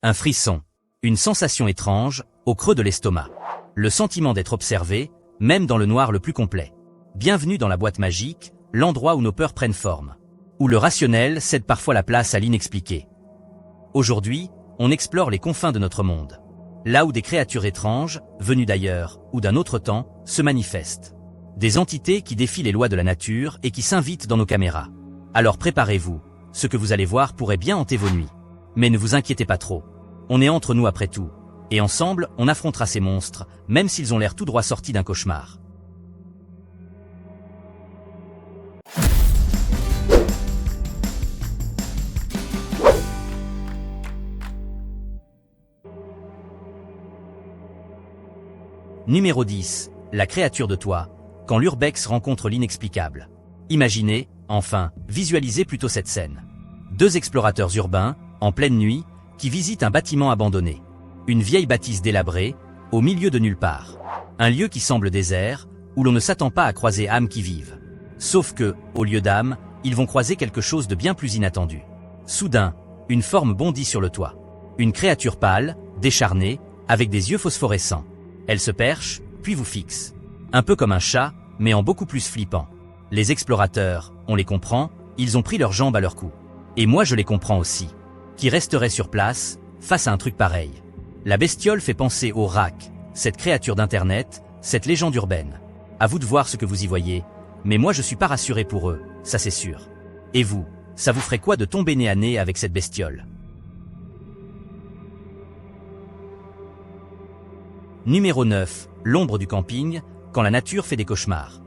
Un frisson. Une sensation étrange, au creux de l'estomac. Le sentiment d'être observé, même dans le noir le plus complet. Bienvenue dans la boîte magique, l'endroit où nos peurs prennent forme. Où le rationnel cède parfois la place à l'inexpliqué. Aujourd'hui, on explore les confins de notre monde. Là où des créatures étranges, venues d'ailleurs, ou d'un autre temps, se manifestent. Des entités qui défient les lois de la nature et qui s'invitent dans nos caméras. Alors préparez-vous, ce que vous allez voir pourrait bien hanter vos nuits. Mais ne vous inquiétez pas trop. On est entre nous après tout. Et ensemble, on affrontera ces monstres, même s'ils ont l'air tout droit sortis d'un cauchemar. Numéro 10. La créature de toit, quand l'urbex rencontre l'inexplicable. Imaginez, enfin, visualisez plutôt cette scène. Deux explorateurs urbains, en pleine nuit, qui visitent un bâtiment abandonné. Une vieille bâtisse délabrée, au milieu de nulle part. Un lieu qui semble désert, où l'on ne s'attend pas à croiser âmes qui vivent. Sauf que, au lieu d'âmes, ils vont croiser quelque chose de bien plus inattendu. Soudain, une forme bondit sur le toit. Une créature pâle, décharnée, avec des yeux phosphorescents. Elle se perche, puis vous fixe. Un peu comme un chat, mais en beaucoup plus flippant. Les explorateurs, on les comprend, ils ont pris leurs jambes à leur cou. Et moi je les comprends aussi. Qui resterait sur place, face à un truc pareil. La bestiole fait penser au Rak, cette créature d'internet, cette légende urbaine. À vous de voir ce que vous y voyez, mais moi je suis pas rassuré pour eux, ça c'est sûr. Et vous, ça vous ferait quoi de tomber nez à nez avec cette bestiole? Numéro 9. L'ombre du camping, quand la nature fait des cauchemars.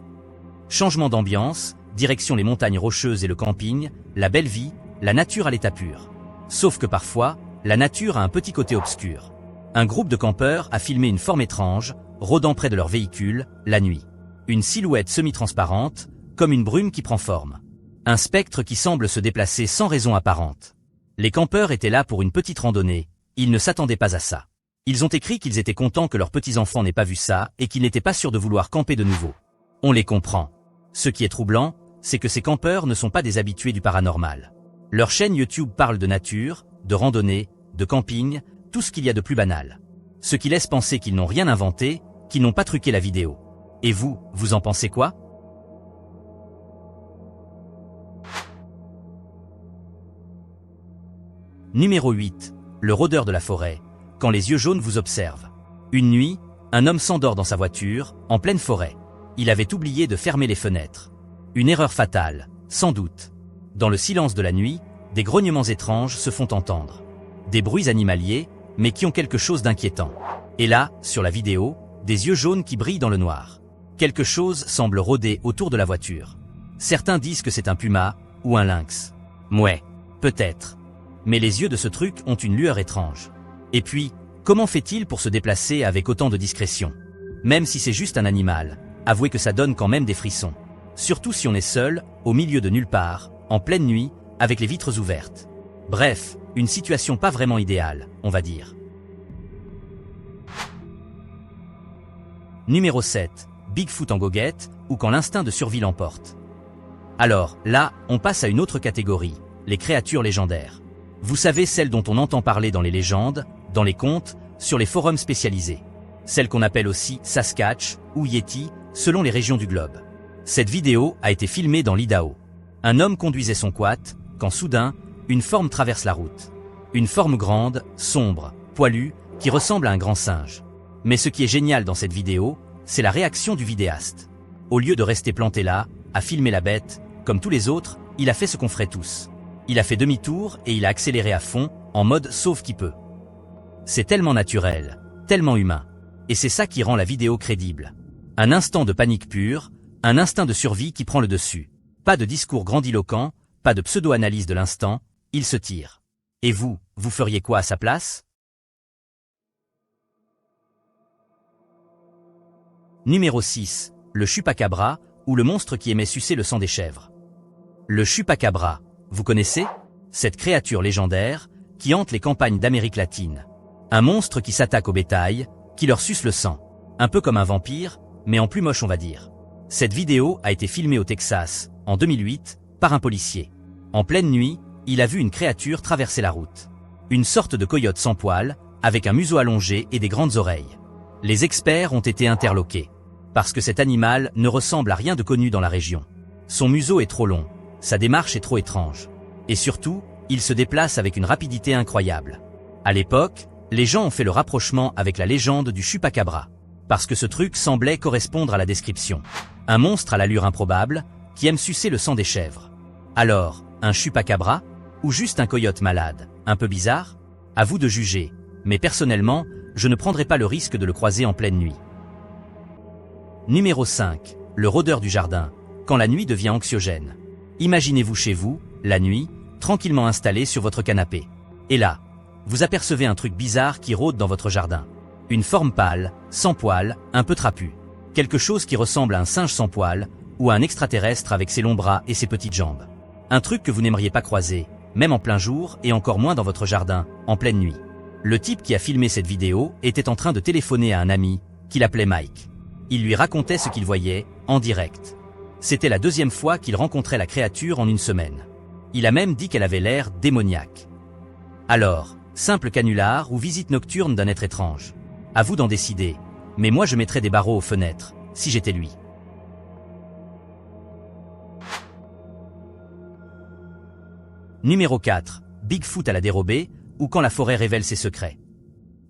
Changement d'ambiance, direction les montagnes rocheuses et le camping, la belle vie, la nature à l'état pur. Sauf que parfois, la nature a un petit côté obscur. Un groupe de campeurs a filmé une forme étrange, rôdant près de leur véhicule, la nuit. Une silhouette semi-transparente, comme une brume qui prend forme. Un spectre qui semble se déplacer sans raison apparente. Les campeurs étaient là pour une petite randonnée, ils ne s'attendaient pas à ça. Ils ont écrit qu'ils étaient contents que leurs petits-enfants n'aient pas vu ça et qu'ils n'étaient pas sûrs de vouloir camper de nouveau. On les comprend. Ce qui est troublant, c'est que ces campeurs ne sont pas des habitués du paranormal. Leur chaîne YouTube parle de nature, de randonnée, de camping, tout ce qu'il y a de plus banal. Ce qui laisse penser qu'ils n'ont rien inventé, qu'ils n'ont pas truqué la vidéo. Et vous, vous en pensez quoi? Numéro 8. Le rôdeur de la forêt, quand les yeux jaunes vous observent. Une nuit, un homme s'endort dans sa voiture, en pleine forêt. Il avait oublié de fermer les fenêtres. Une erreur fatale, sans doute. Dans le silence de la nuit, des grognements étranges se font entendre. Des bruits animaliers, mais qui ont quelque chose d'inquiétant. Et là, sur la vidéo, des yeux jaunes qui brillent dans le noir. Quelque chose semble rôder autour de la voiture. Certains disent que c'est un puma, ou un lynx. Ouais, peut-être. Mais les yeux de ce truc ont une lueur étrange. Et puis, comment fait-il pour se déplacer avec autant de discrétion? Même si c'est juste un animal, avouez que ça donne quand même des frissons. Surtout si on est seul, au milieu de nulle part, en pleine nuit, avec les vitres ouvertes. Bref, une situation pas vraiment idéale, on va dire. Numéro 7. Bigfoot en goguette, ou quand l'instinct de survie l'emporte. Alors, là, on passe à une autre catégorie, les créatures légendaires. Vous savez, celles dont on entend parler dans les légendes, dans les contes, sur les forums spécialisés. Celles qu'on appelle aussi Sasquatch ou Yeti, selon les régions du globe. Cette vidéo a été filmée dans l'Idaho. Un homme conduisait son quad, quand soudain, une forme traverse la route. Une forme grande, sombre, poilue, qui ressemble à un grand singe. Mais ce qui est génial dans cette vidéo, c'est la réaction du vidéaste. Au lieu de rester planté là, à filmer la bête, comme tous les autres, il a fait ce qu'on ferait tous. Il a fait demi-tour et il a accéléré à fond, en mode sauve qui peut. C'est tellement naturel, tellement humain. Et c'est ça qui rend la vidéo crédible. Un instant de panique pure, un instinct de survie qui prend le dessus. Pas de discours grandiloquent, pas de pseudo-analyse de l'instant, il se tire. Et vous, vous feriez quoi à sa place? Numéro 6. Le chupacabra, ou le monstre qui aimait sucer le sang des chèvres. Le chupacabra, vous connaissez? Cette créature légendaire, qui hante les campagnes d'Amérique latine. Un monstre qui s'attaque au bétail, qui leur suce le sang. Un peu comme un vampire, mais en plus moche on va dire. Cette vidéo a été filmée au Texas, en 2008, par un policier. En pleine nuit, il a vu une créature traverser la route. Une sorte de coyote sans poils, avec un museau allongé et des grandes oreilles. Les experts ont été interloqués. Parce que cet animal ne ressemble à rien de connu dans la région. Son museau est trop long, sa démarche est trop étrange. Et surtout, il se déplace avec une rapidité incroyable. À l'époque, les gens ont fait le rapprochement avec la légende du chupacabra. Parce que ce truc semblait correspondre à la description. Un monstre à l'allure improbable, qui aime sucer le sang des chèvres. Alors, un chupacabra? Ou juste un coyote malade, un peu bizarre? À vous de juger, mais personnellement, je ne prendrai pas le risque de le croiser en pleine nuit. Numéro 5. Le rôdeur du jardin, quand la nuit devient anxiogène. Imaginez-vous chez vous, la nuit, tranquillement installé sur votre canapé. Et là, vous apercevez un truc bizarre qui rôde dans votre jardin. Une forme pâle, sans poils, un peu trapue. Quelque chose qui ressemble à un singe sans poils, ou à un extraterrestre avec ses longs bras et ses petites jambes. Un truc que vous n'aimeriez pas croiser, même en plein jour et encore moins dans votre jardin, en pleine nuit. Le type qui a filmé cette vidéo était en train de téléphoner à un ami, qu'il appelait Mike. Il lui racontait ce qu'il voyait, en direct. C'était la deuxième fois qu'il rencontrait la créature en une semaine. Il a même dit qu'elle avait l'air démoniaque. Alors, simple canular ou visite nocturne d'un être étrange. À vous d'en décider, mais moi je mettrais des barreaux aux fenêtres, si j'étais lui. Numéro 4. Bigfoot à la dérobée, ou quand la forêt révèle ses secrets.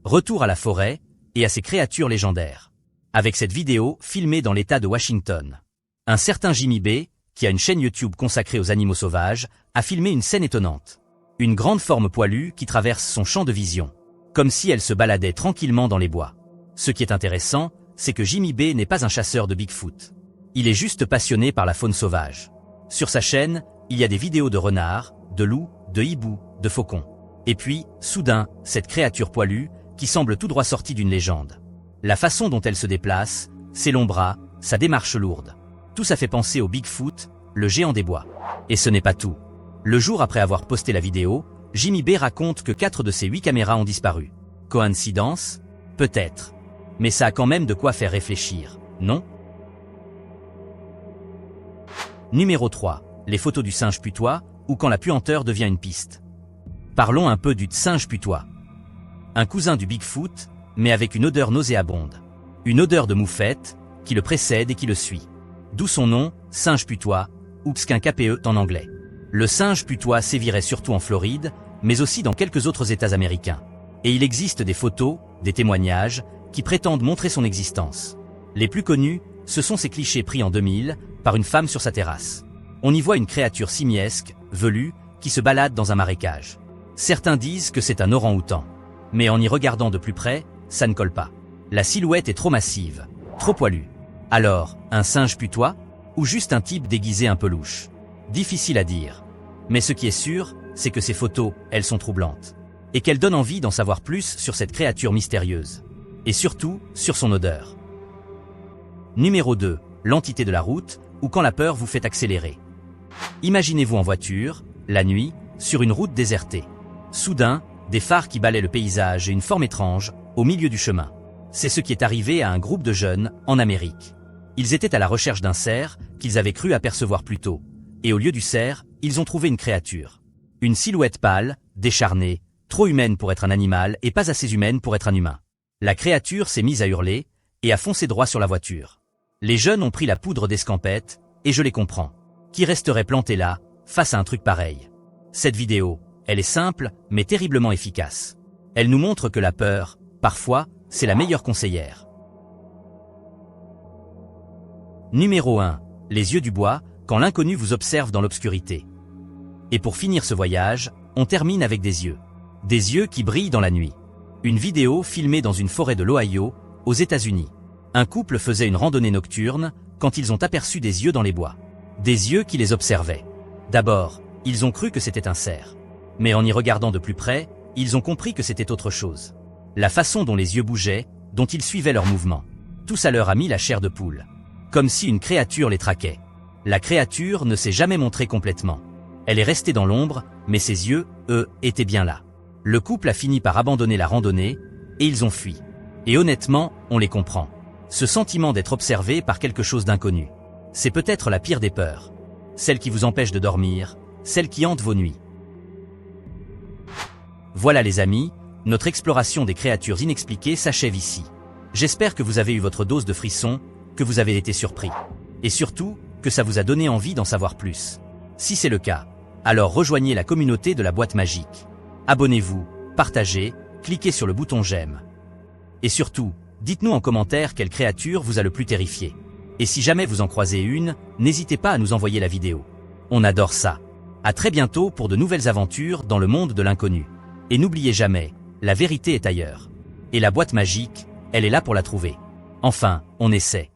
Retour à la forêt, et à ses créatures légendaires. Avec cette vidéo filmée dans l'État de Washington. Un certain Jimmy B, qui a une chaîne YouTube consacrée aux animaux sauvages, a filmé une scène étonnante. Une grande forme poilue qui traverse son champ de vision. Comme si elle se baladait tranquillement dans les bois. Ce qui est intéressant, c'est que Jimmy B n'est pas un chasseur de Bigfoot. Il est juste passionné par la faune sauvage. Sur sa chaîne, il y a des vidéos de renards, de loups, de hiboux, de faucons. Et puis, soudain, cette créature poilue, qui semble tout droit sortie d'une légende. La façon dont elle se déplace, ses longs bras, sa démarche lourde. Tout ça fait penser au Bigfoot, le géant des bois. Et ce n'est pas tout. Le jour après avoir posté la vidéo, Jimmy B raconte que 4 de ses 8 caméras ont disparu. Coïncidence? Peut-être. Mais ça a quand même de quoi faire réfléchir, non? Numéro 3. Les photos du singe putois, ou quand la puanteur devient une piste. Parlons un peu du singe putois. Un cousin du Bigfoot, mais avec une odeur nauséabonde. Une odeur de moufette, qui le précède et qui le suit. D'où son nom, singe putois, ou skunk en anglais. Le singe putois sévirait surtout en Floride, mais aussi dans quelques autres États américains. Et il existe des photos, des témoignages, qui prétendent montrer son existence. Les plus connus, ce sont ces clichés pris en 2000, par une femme sur sa terrasse. On y voit une créature simiesque, velue, qui se balade dans un marécage. Certains disent que c'est un orang-outan. Mais en y regardant de plus près, ça ne colle pas. La silhouette est trop massive, trop poilue. Alors, un singe putois? Ou juste un type déguisé un peu louche? Difficile à dire. Mais ce qui est sûr, c'est que ces photos, elles sont troublantes. Et qu'elles donnent envie d'en savoir plus sur cette créature mystérieuse. Et surtout, sur son odeur. Numéro 2. L'entité de la route, ou quand la peur vous fait accélérer. Imaginez-vous en voiture, la nuit, sur une route désertée. Soudain, des phares qui balaient le paysage et une forme étrange, au milieu du chemin. C'est ce qui est arrivé à un groupe de jeunes, en Amérique. Ils étaient à la recherche d'un cerf, qu'ils avaient cru apercevoir plus tôt. Et au lieu du cerf, ils ont trouvé une créature. Une silhouette pâle, décharnée, trop humaine pour être un animal et pas assez humaine pour être un humain. La créature s'est mise à hurler, et a foncé droit sur la voiture. Les jeunes ont pris la poudre d'escampette, et je les comprends. Qui resterait planté là, face à un truc pareil? Cette vidéo, elle est simple, mais terriblement efficace. Elle nous montre que la peur, parfois, c'est la meilleure conseillère. Numéro 1. Les yeux du bois, quand l'inconnu vous observe dans l'obscurité. Et pour finir ce voyage, on termine avec des yeux. Des yeux qui brillent dans la nuit. Une vidéo filmée dans une forêt de l'Ohio, aux États-Unis. Un couple faisait une randonnée nocturne, quand ils ont aperçu des yeux dans les bois. Des yeux qui les observaient. D'abord, ils ont cru que c'était un cerf. Mais en y regardant de plus près, ils ont compris que c'était autre chose. La façon dont les yeux bougeaient, dont ils suivaient leurs mouvements. Tout ça leur a mis la chair de poule. Comme si une créature les traquait. La créature ne s'est jamais montrée complètement. Elle est restée dans l'ombre, mais ses yeux, eux, étaient bien là. Le couple a fini par abandonner la randonnée, et ils ont fui. Et honnêtement, on les comprend. Ce sentiment d'être observé par quelque chose d'inconnu. C'est peut-être la pire des peurs. Celle qui vous empêche de dormir, celle qui hante vos nuits. Voilà les amis, notre exploration des créatures inexpliquées s'achève ici. J'espère que vous avez eu votre dose de frissons, que vous avez été surpris. Et surtout, que ça vous a donné envie d'en savoir plus. Si c'est le cas, alors rejoignez la communauté de la boîte magique. Abonnez-vous, partagez, cliquez sur le bouton j'aime. Et surtout, dites-nous en commentaire quelle créature vous a le plus terrifié. Et si jamais vous en croisez une, n'hésitez pas à nous envoyer la vidéo. On adore ça. À très bientôt pour de nouvelles aventures dans le monde de l'inconnu. Et n'oubliez jamais, la vérité est ailleurs. Et la boîte magique, elle est là pour la trouver. Enfin, on essaie.